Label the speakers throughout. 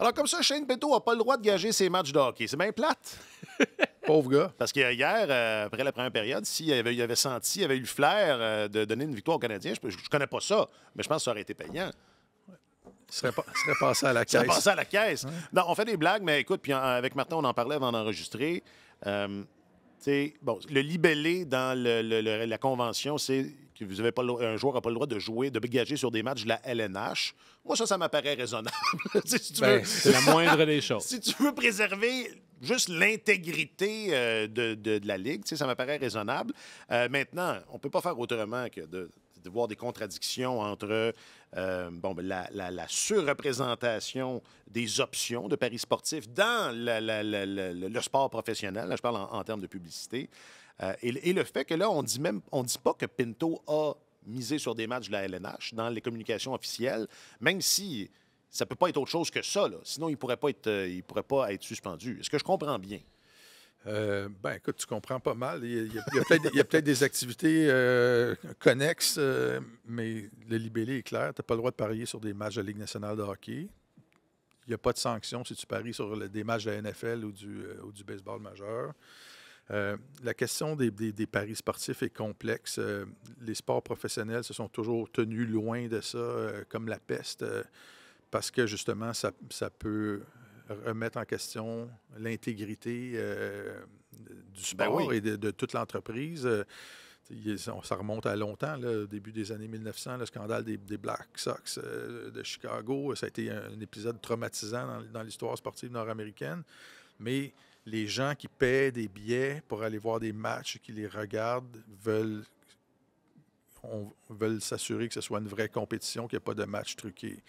Speaker 1: Alors, comme ça, Shane Pinto n'a pas le droit de gager ses matchs de hockey. C'est bien plate.
Speaker 2: Pauvre gars.
Speaker 1: Parce que hier, après la première période, s'il avait senti, il avait eu le flair de donner une victoire aux Canadiens, je ne connais pas ça, mais je pense que ça aurait été payant.
Speaker 2: Il serait passé à la
Speaker 1: Ça
Speaker 2: caisse.
Speaker 1: passé à la caisse. Non, on fait des blagues, mais écoute, puis avec Martin, on en parlait avant d'enregistrer. Bon, le libellé dans la convention, c'est que vous avez pas un joueur n'a pas le droit de jouer, de gager sur des matchs de la LNH. Moi, ça m'apparaît raisonnable. Si tu veux,
Speaker 3: C'est la moindre des choses.
Speaker 1: si tu veux préserver juste l'intégrité de la Ligue, ça m'apparaît raisonnable. Maintenant, on ne peut pas faire autrement que de voir des contradictions entre la surreprésentation des options de paris sportifs dans le sport professionnel. Là, je parle en termes de publicité. Et le fait que là, on dit pas que Pinto a misé sur des matchs de la LNH dans les communications officielles, même si ça ne peut pas être autre chose que ça. Là. Sinon, il ne pourrait pas être suspendu. Est-ce que je comprends bien?
Speaker 2: Écoute, tu comprends pas mal. Il y a peut-être des activités connexes, mais le libellé est clair. Tu n'as pas le droit de parier sur des matchs de la Ligue nationale de hockey. Il n'y a pas de sanction si tu paries sur des matchs de la NFL ou du baseball majeur. La question des paris sportifs est complexe. Les sports professionnels se sont toujours tenus loin de ça, comme la peste, parce que justement, ça peut remettre en question l'intégrité du sport et de toute l'entreprise. Ça remonte à longtemps, là, au début des années 1900, le scandale des Black Sox de Chicago. Ça a été un épisode traumatisant dans l'histoire sportive nord-américaine. Mais les gens qui paient des billets pour aller voir des matchs, qui les regardent, veulent s'assurer que ce soit une vraie compétition, qu'il n'y a pas de match truqué.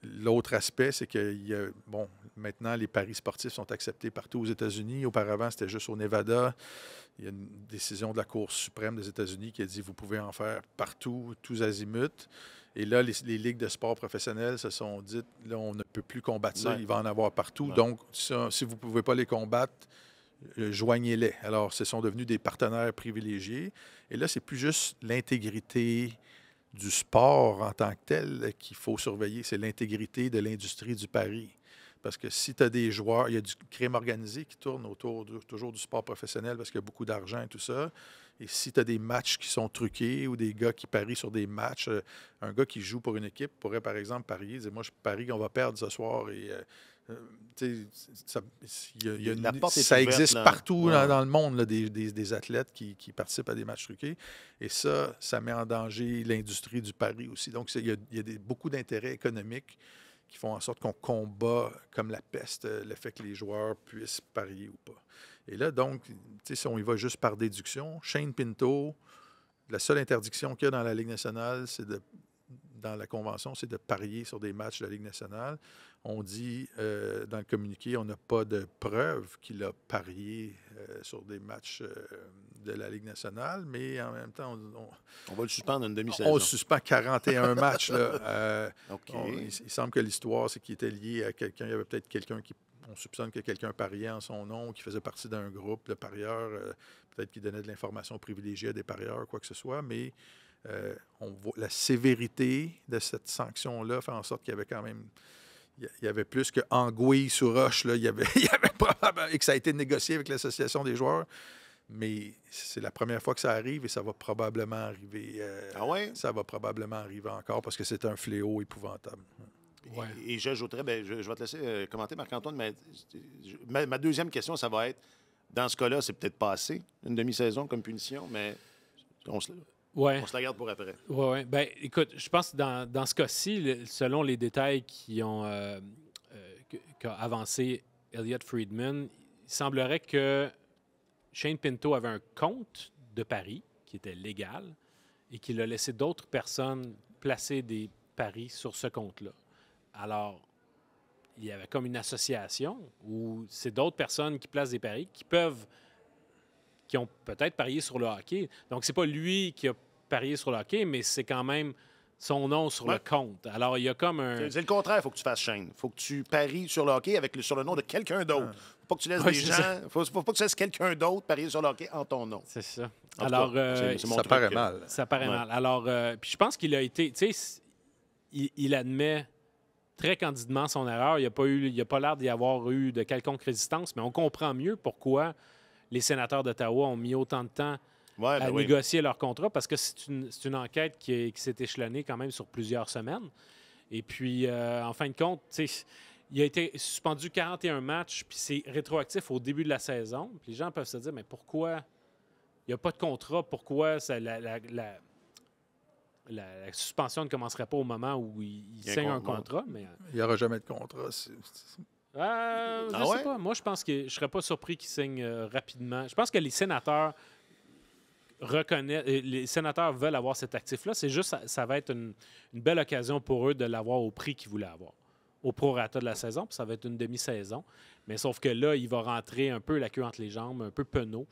Speaker 2: L'autre aspect, c'est que maintenant, les paris sportifs sont acceptés partout aux États-Unis. Auparavant, c'était juste au Nevada. Il y a une décision de la Cour suprême des États-Unis qui a dit que vous pouvez en faire partout, tous azimuts. Et là, les ligues de sport professionnelles se sont dites, là, on ne peut plus combattre ça, il va en avoir partout. Donc, si vous ne pouvez pas les combattre, joignez-les. Alors, ce sont devenus des partenaires privilégiés. Et là, c'est plus juste l'intégrité du sport en tant que tel qu'il faut surveiller, c'est l'intégrité de l'industrie du pari. Parce que si tu as des joueurs, il y a du crime organisé qui tourne autour toujours du sport professionnel parce qu'il y a beaucoup d'argent et tout ça. Et si tu as des matchs qui sont truqués ou des gars qui parient sur des matchs, un gars qui joue pour une équipe pourrait, par exemple, parier, dire « Moi, je parie qu'on va perdre ce soir. » Et ça existe partout dans le monde, là, des athlètes qui participent à des matchs truqués. Et ça met en danger l'industrie du pari aussi. Donc, il y a beaucoup d'intérêts économiques qui font en sorte qu'on combat comme la peste le fait que les joueurs puissent parier ou pas. Et là, donc, si on y va juste par déduction, Shane Pinto, la seule interdiction qu'il y a dans la Ligue nationale, dans la Convention, c'est de parier sur des matchs de la Ligue nationale. On dit dans le communiqué, on n'a pas de preuve qu'il a parié sur des matchs de la Ligue nationale, mais en même temps,
Speaker 1: on va le suspendre une demi-saison.
Speaker 2: On le suspend 41 matchs. Là.
Speaker 1: Okay.
Speaker 2: Il semble que l'histoire, c'est qu'il était lié à quelqu'un. Il y avait peut-être quelqu'un on soupçonne que quelqu'un pariait en son nom, qui faisait partie d'un groupe de parieurs, peut-être qu'il donnait de l'information privilégiée à des parieurs, quoi que ce soit, mais on voit la sévérité de cette sanction-là fait en sorte qu'il y avait quand même... Il y avait plus que anguille sous roche. Là. Il y avait probablement... Et que ça a été négocié avec l'Association des joueurs. Mais c'est la première fois que ça arrive et ça va probablement arriver. Ça va probablement arriver encore parce que c'est un fléau épouvantable.
Speaker 1: Ouais. Et j'ajouterais, je vais te laisser commenter, Marc-Antoine, mais ma deuxième question, ça va être, dans ce cas-là, c'est peut-être pas assez, une demi-saison comme punition, mais on se la garde pour après.
Speaker 3: Oui. Ben, écoute, je pense que dans ce cas-ci, selon les détails qu'a avancé Elliot Friedman, il semblerait que Shane Pinto avait un compte de paris qui était légal et qu'il a laissé d'autres personnes placer des paris sur ce compte-là. Alors, il y avait comme une association où c'est d'autres personnes qui placent des paris qui ont peut-être parié sur le hockey. Donc, c'est pas lui qui a parié sur le hockey, mais c'est quand même son nom sur le compte. Alors, il y a comme un...
Speaker 1: C'est le contraire, il faut que tu fasses Shane. Il faut que tu paries sur le hockey sur le nom de quelqu'un d'autre. Faut pas que tu laisses des gens... Faut pas que tu laisses quelqu'un d'autre parier sur le hockey en ton nom.
Speaker 3: C'est ça.
Speaker 1: Alors,
Speaker 2: ça paraît mal.
Speaker 3: Ça paraît mal. Alors, puis je pense qu'il a été... Tu sais, il admet très candidement son erreur. Il n'y a pas l'air d'y avoir eu de quelconque résistance, mais on comprend mieux pourquoi les sénateurs d'Ottawa ont mis autant de temps à négocier leur contrat, parce que c'est une enquête qui s'est échelonnée quand même sur plusieurs semaines. Et puis, en fin de compte, il a été suspendu 41 matchs, puis c'est rétroactif au début de la saison. Puis les gens peuvent se dire, mais pourquoi il n'y a pas de contrat? Pourquoi la suspension ne commencerait pas au moment où il signe un contrat? Mais,
Speaker 2: il n'y aura jamais de contrat.
Speaker 3: je sais pas. Moi, je pense que je ne serais pas surpris qu'il signe rapidement. Je pense que les sénateurs les sénateurs veulent avoir cet actif-là. C'est juste, ça va être une belle occasion pour eux de l'avoir au prix qu'ils voulaient avoir, au prorata de la saison, puis ça va être une demi-saison. Mais sauf que là, il va rentrer un peu la queue entre les jambes, un peu penaud,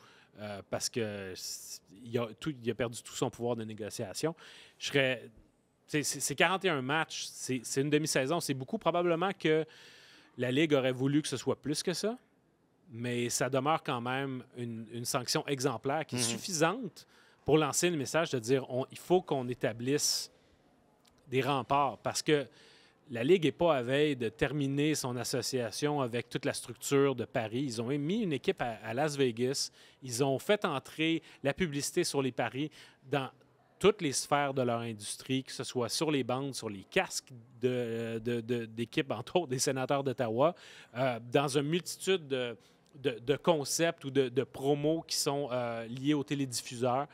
Speaker 3: parce qu'il a perdu tout son pouvoir de négociation. C'est 41 matchs, c'est une demi-saison, c'est beaucoup. Probablement que la Ligue aurait voulu que ce soit plus que ça, mais ça demeure quand même une sanction exemplaire qui est suffisante pour lancer le message de dire il faut qu'on établisse des remparts, parce que la Ligue n'est pas à veille de terminer son association avec toute la structure de Paris. Ils ont mis une équipe à Las Vegas. Ils ont fait entrer la publicité sur les paris dans toutes les sphères de leur industrie, que ce soit sur les bandes, sur les casques d'équipes, entre autres des sénateurs d'Ottawa, dans une multitude de concepts ou de promos qui sont liés aux télédiffuseurs.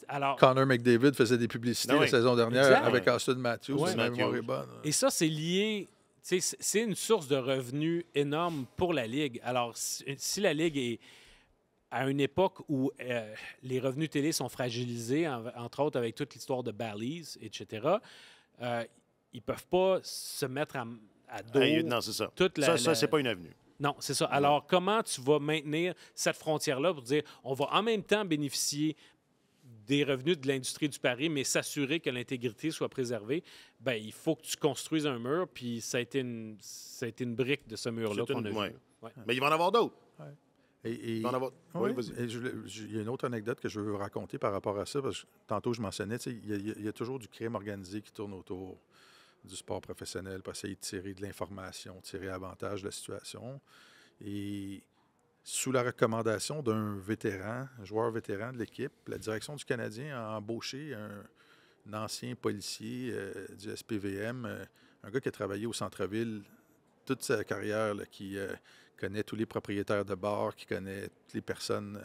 Speaker 3: Alors,
Speaker 2: Connor McDavid faisait des publicités la saison dernière avec Austin Matthews. Si ma mémoire est bonne.
Speaker 3: Et ça, c'est lié. C'est une source de revenus énorme pour la Ligue. Alors, si la Ligue est à une époque où les revenus télé sont fragilisés, entre autres avec toute l'histoire de Bally's, etc., ils ne peuvent pas se mettre à dos.
Speaker 1: Non, c'est ça. Ça, c'est pas une avenue.
Speaker 3: Non, c'est ça. Alors, comment tu vas maintenir cette frontière-là pour dire on va en même temps bénéficier des revenus de l'industrie du pari, mais s'assurer que l'intégrité soit préservée? Bien, il faut que tu construises un mur, puis ça a été une brique de ce mur-là qu'on a vu. Ouais.
Speaker 1: Mais il va en avoir d'autres.
Speaker 2: Il
Speaker 1: va en avoir... vas-y.
Speaker 2: Il y a une autre anecdote que je veux raconter par rapport à ça, parce que tantôt je mentionnais, il y a toujours du crime organisé qui tourne autour du sport professionnel pour essayer de tirer de l'information, tirer avantage de la situation. Et sous la recommandation d'un vétéran, un joueur vétéran de l'équipe, la direction du Canadien a embauché un ancien policier du SPVM, un gars qui a travaillé au centre-ville toute sa carrière, là, qui connaît tous les propriétaires de bars, qui connaît toutes les personnes,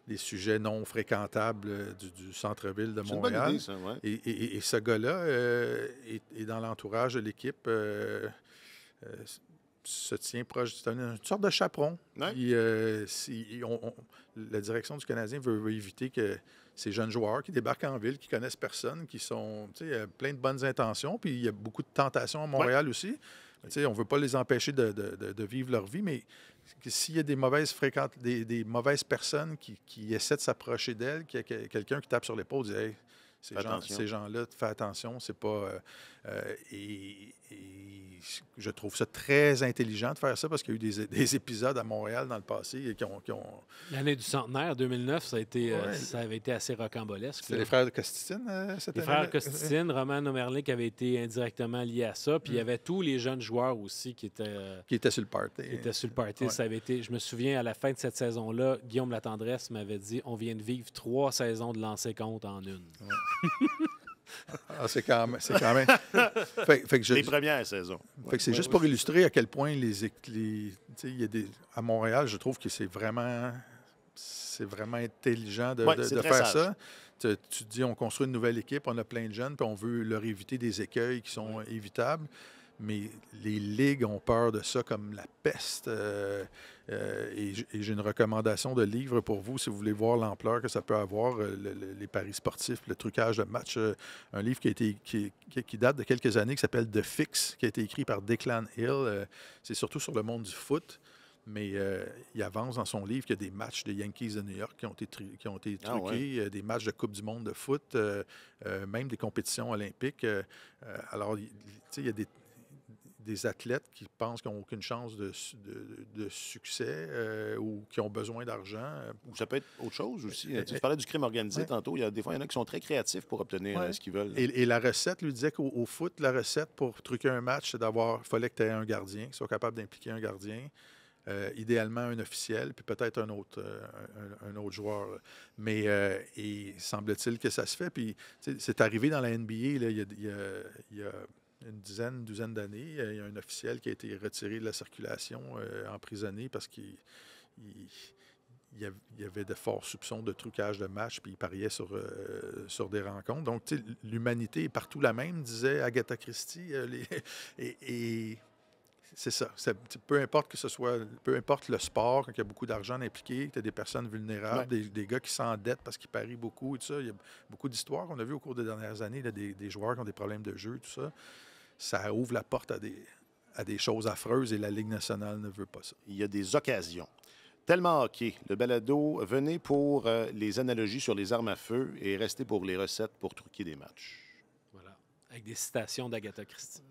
Speaker 2: les sujets non fréquentables du centre-ville de Montréal.
Speaker 1: C'est une bonne idée, ça,
Speaker 2: Et ce gars-là est dans l'entourage de l'équipe, se tient proche. C'est une sorte de chaperon.
Speaker 1: Ouais.
Speaker 2: Puis, la direction du Canadien veut éviter que ces jeunes joueurs qui débarquent en ville, qui connaissent personne, qui sont plein de bonnes intentions, puis il y a beaucoup de tentations à Montréal aussi. On ne veut pas les empêcher de vivre leur vie, mais s'il y a des mauvaises personnes qui essaient de s'approcher d'elles, qu'il y a quelqu'un qui tape sur l'épaule et dit hey, ces gens-là, fais attention, c'est pas. Et je trouve ça très intelligent de faire ça parce qu'il y a eu des épisodes à Montréal dans le passé qui ont...
Speaker 3: L'année du centenaire, 2009, ça avait été assez rocambolesque.
Speaker 2: C'est les frères de Costitine, cette année?
Speaker 3: Les frères Costitine, Roman Omerlin qui avait été indirectement lié à ça. Puis il y avait tous les jeunes joueurs aussi qui étaient
Speaker 2: sur le party.
Speaker 3: Ouais. Ça avait été, je me souviens, à la fin de cette saison-là, Guillaume Latendresse m'avait dit on vient de vivre 3 saisons de lancer compte en une.
Speaker 2: C'est quand même... fait que
Speaker 1: les premières saisons.
Speaker 2: Fait que c'est juste pour illustrer à quel point à Montréal, je trouve que c'est vraiment intelligent de faire ça. Tu te dis, on construit une nouvelle équipe, on a plein de jeunes, puis on veut leur éviter des écueils qui sont évitables. Mais les ligues ont peur de ça comme la peste. Et j'ai une recommandation de livre pour vous si vous voulez voir l'ampleur que ça peut avoir, les paris sportifs, le trucage de match. Un livre qui date de quelques années qui s'appelle The Fix, qui a été écrit par Declan Hill. C'est surtout sur le monde du foot. Mais il avance dans son livre qu'il y a des matchs des Yankees de New York qui ont été truqués, des matchs de Coupe du monde de foot, même des compétitions olympiques. Alors, il y a des athlètes qui pensent qu'ils n'ont aucune chance de succès ou qui ont besoin d'argent.
Speaker 1: Ou ça peut être autre chose aussi. Tu parlais du crime organisé tantôt. Des fois, il y en a qui sont très créatifs pour obtenir ce qu'ils veulent.
Speaker 2: Et la recette, lui disait qu'au foot, la recette pour truquer un match, c'est il fallait que tu aies un gardien, qui soit capable d'impliquer un gardien. Idéalement un officiel, puis peut-être un autre joueur. Mais il semble-t-il que ça se fait. Puis c'est arrivé dans la NBA là, il y a une douzaine d'années. Il y a un officiel qui a été retiré de la circulation, emprisonné parce qu'il y avait de forts soupçons de trucage de match, puis il pariait sur des rencontres. Donc, l'humanité est partout la même, disait Agatha Christie. Et c'est ça. Peu importe peu importe le sport, quand il y a beaucoup d'argent impliqué, que tu as des personnes vulnérables, des gars qui s'endettent parce qu'ils parient beaucoup et tout ça. Il y a beaucoup d'histoires qu'on a vues au cours des dernières années, là, des joueurs qui ont des problèmes de jeu, tout ça. Ça ouvre la porte à des choses affreuses et la Ligue nationale ne veut pas ça.
Speaker 1: Il y a des occasions. Tellement hockey, le balado, venez pour les analogies sur les armes à feu et restez pour les recettes pour truquer des matchs.
Speaker 3: Voilà. Avec des citations d'Agatha Christie.